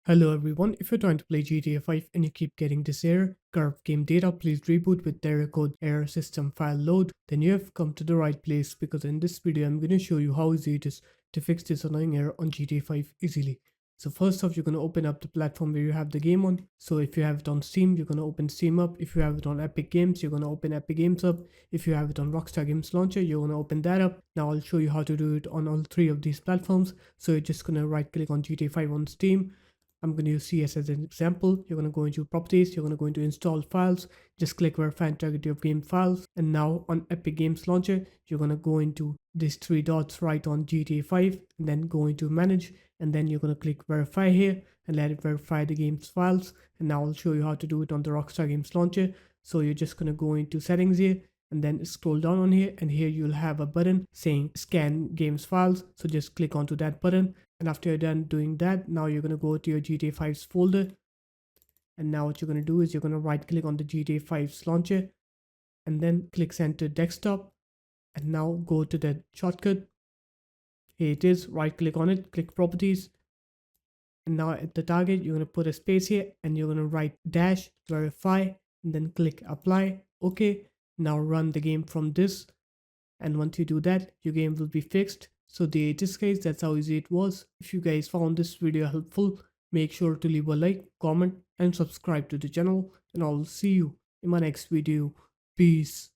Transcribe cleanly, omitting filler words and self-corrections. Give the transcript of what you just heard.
Hello everyone, if you're trying to play GTA 5 and you keep getting this error, corrupt game data, please reboot with error code error system file load, then you have come to the right place because in this video I'm going to show you how easy it is to fix this annoying error on GTA 5 easily. So first off, you're going to open up the platform where you have the game on. So if you have it on Steam, you're going to open Steam up. If you have it on Epic Games, you're going to open Epic Games up. If you have it on Rockstar Games Launcher, you're going to open that up. Now I'll show you how to do it on all three of these platforms. So you're just going to right click on GTA 5 on Steam. I'm going to use CS as an example. You're going to go into properties, you're going to go into install files, just click verify integrity of game files. And now on Epic Games Launcher, you're going to go into these three dots right on GTA 5 and then go into manage. And then you're going to click verify here and let it verify the game's files. And now I'll show you how to do it on the Rockstar Games Launcher. So you're just going to go into settings here and then scroll down on here, and here you'll have a button saying scan games files. So just click onto that button, and after you're done doing that, now you're going to go to your GTA 5's folder, and now what you're going to do is you're going to right click on the GTA 5's launcher and then click send to desktop, and now go to the shortcut. Here it is, right click on it, click properties, and now at the target you're going to put a space here and you're going to write dash verify and then click apply. Okay, now run the game from this, and once you do that, your game will be fixed. So there it is guys, that's how easy it was. If you guys found this video helpful, make sure to leave a like, comment and subscribe to the channel, and I'll see you in my next video. Peace.